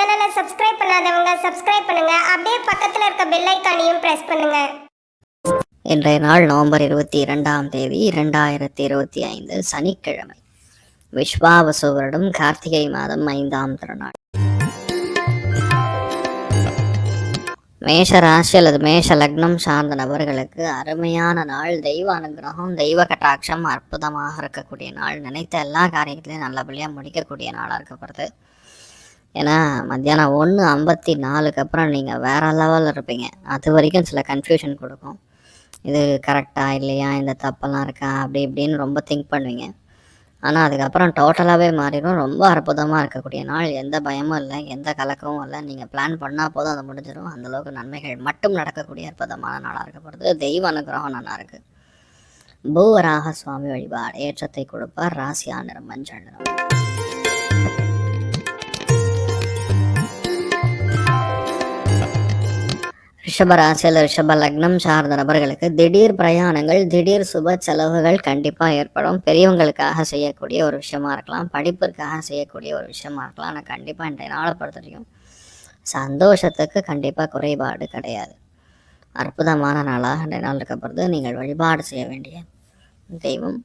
சேனலை சப்ஸ்கிரைப் பண்ணாதவங்க சப்ஸ்கிரைப் பண்ணுங்க. அப்படியே பக்கத்துல இருக்க பெல் ஐகானையும் பிரஸ் பண்ணுங்க. இன்றைய நாள் நவம்பர் 22 2025 சனிக்கிழமை. விஸ்வாவசு வருடம் கார்த்திகை மாதம் 5ஆம் திருநாள். மேஷ ராசி அல்லது மேஷ லக்னம் சார்ந்த நபர்களுக்கு அருமையான நாள். தெய்வ அனுகிரகம், தெய்வ கட்டாட்சம் அற்புதமாக இருக்கக்கூடிய நாள். நினைத்த எல்லா காரியத்திலையும் நல்லபடியாக முடிக்கக்கூடிய நாளாக இருக்கப்படுது. ஏன்னா மத்தியானம் 1:54 அப்புறம் நீங்கள் வேறு லெவலில் இருப்பீங்க. அது வரைக்கும் சில கன்ஃபியூஷன் கொடுக்கும். இது கரெக்டாக இல்லையா, இந்த தப்பெல்லாம் இருக்கா, அப்படி இப்படின்னு ரொம்ப திங்க் பண்ணுவீங்க. ஆனால் அதுக்கப்புறம் டோட்டலாகவே மாறிடும். ரொம்ப அற்புதமாக இருக்கக்கூடிய நாள். எந்த பயமும் இல்லை, எந்த கலக்கமும் இல்லை. நீங்கள் பிளான் பண்ணால் போதும் அது முடிஞ்சிடும். அந்தளவுக்கு நன்மைகள் மட்டும் நடக்கக்கூடிய அற்புதமான நாளாக இருக்கப்படுது. தெய்வ அனுகிரகம் நல்லா இருக்குது. பூவராக சுவாமி வழிபாடு ஏற்றத்தை கொடுப்பார். ராசியா நிறம் மஞ்சள் நிறம். ரிஷபராசி அல்லது ரிஷப லக்னம் சார்ந்த நபர்களுக்கு திடீர் பிரயாணங்கள், திடீர் சுப செலவுகள் கண்டிப்பாக ஏற்படும். பெரியவங்களுக்காக செய்யக்கூடிய ஒரு விஷயமா இருக்கலாம், படிப்பிற்காக செய்யக்கூடிய ஒரு விஷயமா இருக்கலாம். ஆனால் கண்டிப்பாக இன்றைய நாளை பொறுத்த வரைக்கும் சந்தோஷத்துக்கு கண்டிப்பாக குறைபாடு கிடையாது. அற்புதமான நாளாக இன்றைய நாள் இருக்கப்படுது. நீங்கள் வழிபாடு செய்ய வேண்டிய தெய்வம்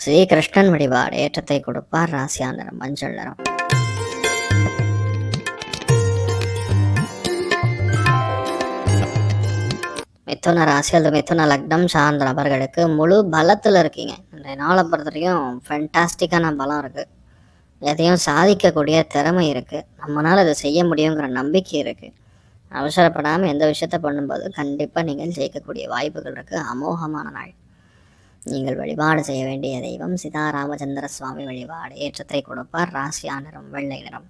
ஸ்ரீகிருஷ்ணன் வழிபாடு ஏற்றத்தை கொடுப்பார். ராசியா நிறம் மஞ்சள் நிறம். மிதுன ராசி அல்லது மிதுன லக்னம் சார்ந்த நபர்களுக்கு முழு பலத்தில் இருக்கீங்க. இன்றைய நாளை பொறுத்த வரைக்கும் ஃபென்டாஸ்டிக்கான பலம் இருக்குது. எதையும் சாதிக்கக்கூடிய திறமை இருக்குது. நம்மளால் அதை செய்ய முடியுங்கிற நம்பிக்கை இருக்குது. அவசரப்படாமல் எந்த விஷயத்த பண்ணும்போது கண்டிப்பாக நீங்கள் ஜெயிக்கக்கூடிய வாய்ப்புகள் இருக்குது. அமோகமான நாள். நீங்கள் வழிபாடு செய்ய வேண்டிய தெய்வம் சீதாராமச்சந்திர சுவாமி வழிபாடு ஏற்றத்தை கொடுப்பார். ராசியா நிறம் வெள்ளை நிறம்.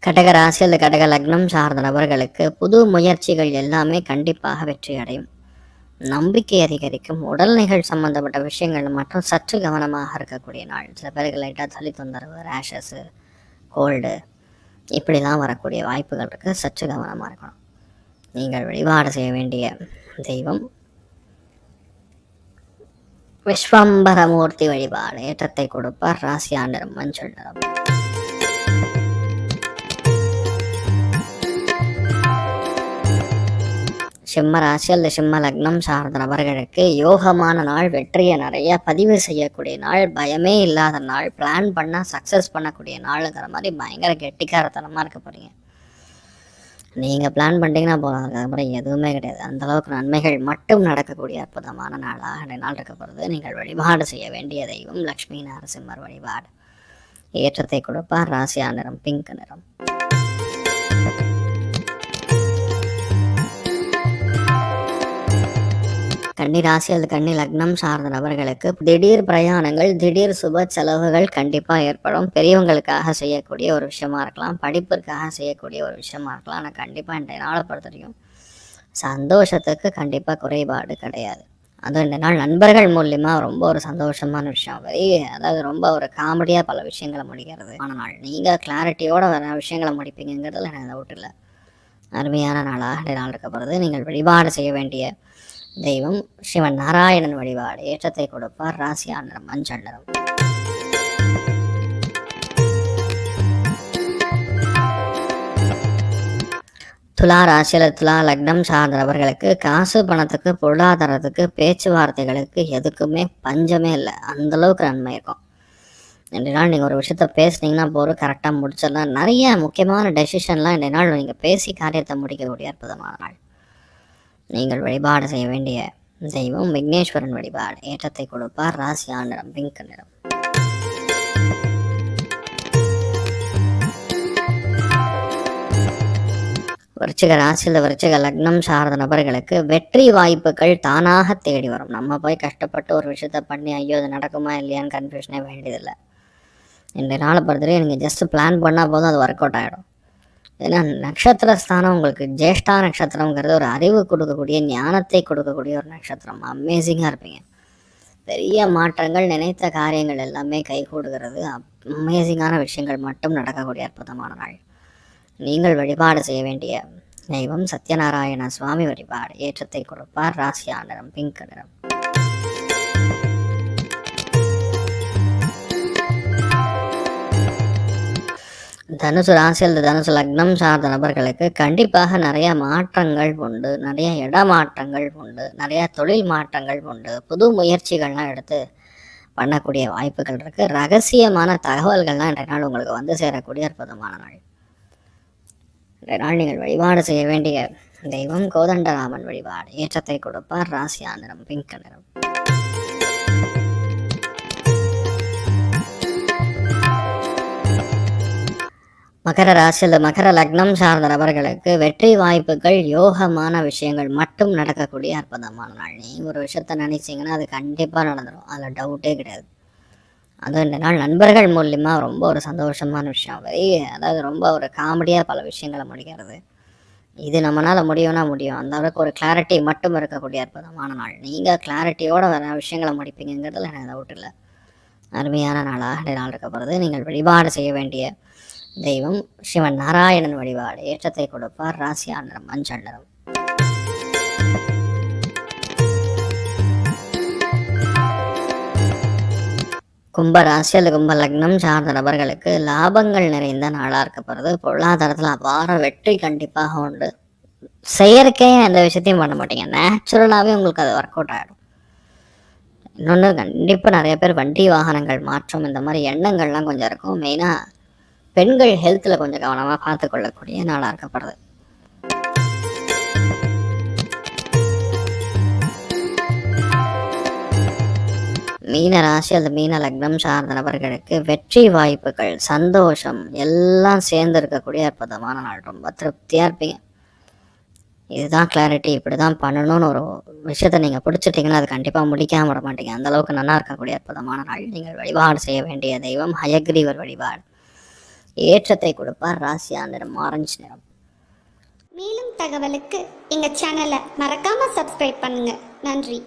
கடக ராசி அல்லது கடக லக்னம் சார்ந்த நபர்களுக்கு புது முயற்சிகள் எல்லாமே கண்டிப்பாக வெற்றி அடையும். நம்பிக்கை அதிகரிக்கும். உடல்நிகள் சம்பந்தப்பட்ட விஷயங்கள் மற்றும் சற்று கவனமாக இருக்கக்கூடிய நாள். சில பேருக்கு லைட்டாக சளி தொந்தரவு, ரேஷஸு, கோல்டு இப்படிலாம் வரக்கூடிய வாய்ப்புகள் இருக்குது. சற்று கவனமாக இருக்கணும். நீங்கள் வழிபாடு செய்ய வேண்டிய தெய்வம் விஸ்வம்பரமூர்த்தி வழிபாடு ஏற்றத்தை கொடுப்பார். ராசியா நிறம் மஞ்சள் நிறம். சிம்ம ராசி அல்லது சிம்ம லக்னம் சார்ந்த நபர்களுக்கு யோகமான நாள். வெற்றியை நிறைய பதிவு செய்யக்கூடிய நாள். பயமே இல்லாத நாள். பிளான் பண்ணால் சக்ஸஸ் பண்ணக்கூடிய நாளுங்கிற மாதிரி பயங்கர கெட்டிக்காரத்தனமாக இருக்க போகிறீங்க. நீங்கள் பிளான் பண்ணிட்டீங்கன்னா போகலாம், அதுக்கப்புறம் எதுவுமே கிடையாது. அந்தளவுக்கு நன்மைகள் மட்டும் நடக்கக்கூடிய அற்புதமான நாளாக நாள் இருக்க போகிறது. நீங்கள் வழிபாடு செய்ய வேண்டிய தெய்வம் லக்ஷ்மி நரசிம்மர் வழிபாடு ஏற்றத்தை கொடுப்பார். ராசியா நிறம் பிங்க் நிறம். கன்னி ராசி அல்லது கன்னி லக்னம் சார்ந்த நபர்களுக்கு திடீர் பிரயாணங்கள், திடீர் சுப செலவுகள் கண்டிப்பாக ஏற்படும். பெரியவங்களுக்காக செய்யக்கூடிய ஒரு விஷயமா இருக்கலாம், படிப்பிற்காக செய்யக்கூடிய ஒரு விஷயமா இருக்கலாம். ஆனால் கண்டிப்பாக இன்றைய நாளை பொறுத்த வரைக்கும் சந்தோஷத்துக்கு கண்டிப்பாக குறைபாடு கிடையாது. அதுவும் இந்த நாள் நண்பர்கள் மூலியமாக ரொம்ப ஒரு சந்தோஷமான விஷயம். அதாவது ரொம்ப ஒரு காமெடியாக பல விஷயங்களை முடிக்கிறது ஆன நாள். நீங்கள் கிளாரிட்டியோட வர விஷயங்களை முடிப்பீங்கிறதுல எனக்கு டவுட் இல்லை. அருமையான நாளாக இன்றைய நாள் இருக்க போகிறது. நீங்கள் வழிபாடு செய்ய வேண்டிய தெய்வம் சிவன் நாராயணன் வழிபாடு ஏற்றத்தை கொடுப்பார். ராசியா நிறம் மஞ்சள் நிறம். துலா ராசி அல்லது துலா லக்னம் சார்ந்த நபர்களுக்கு காசு பணத்துக்கு, பொருளாதாரத்துக்கு, பேச்சுவார்த்தைகளுக்கு எதுக்குமே பஞ்சமே இல்லை. அந்தளவுக்கு நன்மை இருக்கும். இன்றைய நாள் நீங்கள் ஒரு விஷயத்த பேசுனீங்கன்னா போகிற கரெக்டாக முடிச்சிடலாம். நிறைய முக்கியமான டெசிஷன்லாம் இன்றைய நாள் நீங்கள் பேசி காரியத்தை முடிக்கக்கூடிய அற்புதமான நாள். நீங்கள் வழிபாடு செய்ய வேண்டிய தெய்வம் விக்னேஸ்வரன் வழிபாடு ஏற்றத்தை கொடுப்பார். ராசியா நிறம் பிங்க் நிறம். விருச்சிக ராசியில் விருச்சிக லக்னம் சார்ந்த நபர்களுக்கு வெற்றி வாய்ப்புகள் தானாக தேடி வரும். நம்ம போய் கஷ்டப்பட்டு ஒரு விஷயத்த பண்ணி ஐயோ அது நடக்குமா இல்லையான்னு கன்ஃபியூஷனே வேண்டியதில்லை. இன்றைய நாளை பொறுத்தவரை நீங்கள் ஜஸ்ட் பிளான் பண்ணால் போதும், அது ஒர்க் அவுட் ஆகிடும். ஏன்னா நட்சத்திரஸ்தானம் உங்களுக்கு ஜேஷ்டா நட்சத்திரங்கிறது ஒரு அறிவு கொடுக்கக்கூடிய, ஞானத்தை கொடுக்கக்கூடிய ஒரு நட்சத்திரம். அமேசிங்காக இருப்பீங்க. பெரிய மாற்றங்கள், நினைத்த காரியங்கள் எல்லாமே கைகூடுகிறது. அமேசிங்கான விஷயங்கள் மட்டும் நடக்கக்கூடிய அற்புதமான நாள். நீங்கள் வழிபாடு செய்ய வேண்டிய தெய்வம் சத்யநாராயண சுவாமி வழிபாடு ஏற்றத்தை கொடுப்பார். ராசியா நிறம் பிங்க் நிறம். தனுசு ராசி அல்லது தனுசு லக்னம் சார்ந்த நபர்களுக்கு கண்டிப்பாக நிறைய மாற்றங்கள் உண்டு, நிறைய இடமாற்றங்கள் உண்டு, நிறைய தொழில் மாற்றங்கள் உண்டு, புது முயற்சிகள்லாம் எடுத்து பண்ணக்கூடிய வாய்ப்புகள் இருக்குது. ரகசியமான தகவல்கள்லாம் இன்றைய நாள் உங்களுக்கு வந்து சேரக்கூடிய அற்புதமான நாள். இன்றைய நாள் நீங்கள் வழிபாடு செய்ய வேண்டிய தெய்வம் கோதண்டராமன் வழிபாடு. ஏற்றத்தை கொடுப்பார். ராசியா நிறம் பிங்க் நிறம். மகர ராசி அல்லது மகர லக்னம் சார்ந்த நபர்களுக்கு வெற்றி வாய்ப்புகள், யோகமான விஷயங்கள் மட்டும் நடக்கக்கூடிய அற்புதமான நாள். நீ ஒரு விஷயத்த நினைச்சீங்கன்னா அது கண்டிப்பாக நடந்துடும், அதில் டவுட்டே கிடையாது. அதுவும் இந்த நாள் நண்பர்கள் மூலியமாக ரொம்ப ஒரு சந்தோஷமான விஷயம், அதாவது ரொம்ப ஒரு காமெடியாக பல விஷயங்களை முடிக்கிறது. இது நம்மளால் முடியும்னா முடியும், அந்த அளவுக்கு ஒரு கிளாரிட்டி மட்டும் இருக்கக்கூடிய அற்புதமான நாள். நீங்கள் கிளாரிட்டியோடு வர விஷயங்களை முடிப்பீங்கிறதுல எனக்கு டவுட் இல்லை. அருமையான நாளாக நாள் இருக்க போகிறது. நீங்கள் வழிபாடு செய்ய வேண்டிய தெய்வம் சிவன் நாராயணன் வழிபாடு. ஏற்றத்தை கொடுப்பார். ராசியா நிறம் மஞ்சள் நிறம். கும்ப ராசி அல்லது கும்ப லக்னம் சார்ந்த நபர்களுக்கு லாபங்கள் நிறைந்த நாளாக இருக்க போகிறது. பொருளாதாரத்தில் அபார வெற்றி கண்டிப்பாக உண்டு. செயற்கையாக எந்த விஷயத்தையும் பண்ண மாட்டீங்க, நேச்சுரலாகவே உங்களுக்கு அது ஒர்க் அவுட் ஆகிடும். இன்னொன்று, கண்டிப்பாக நிறைய பேர் வண்டி வாகனங்கள் மாற்றம் இந்த மாதிரி எண்ணங்கள்லாம் கொஞ்சம் இருக்கும். மெயினாக பெண்கள் ஹெல்த்தில் கொஞ்சம் கவனமாக பார்த்து கொள்ளக்கூடிய நாளாக இருக்கப்படுது. மீன ராசி அல்லது மீன லக்னம் சார்ந்த நபர்களுக்கு வெற்றி வாய்ப்புகள், சந்தோஷம் எல்லாம் சேர்ந்து இருக்கக்கூடிய அற்புதமான நாள். ரொம்ப திருப்தியாக இருப்பீங்க. இதுதான் கிளாரிட்டி, இப்படி தான் பண்ணணும்னு ஒரு விஷயத்தை நீங்கள் பிடிச்சிட்டிங்கன்னா அது கண்டிப்பாக முடிக்காமல் விட மாட்டீங்க. அந்தளவுக்கு நல்லா இருக்கக்கூடிய அற்புதமான நாள். நீங்கள் வழிபாடு செய்ய வேண்டிய தெய்வம் ஹயக்ரீவர் வழிபாடு. ஏற்றத்தை கொடுப்பார். ராசியா நிறம் ஆரஞ்சு நிறம். மேலும் தகவலுக்கு எங்கள் சேனலை மறக்காமல் சப்ஸ்கிரைப் பண்ணுங்கள். நன்றி.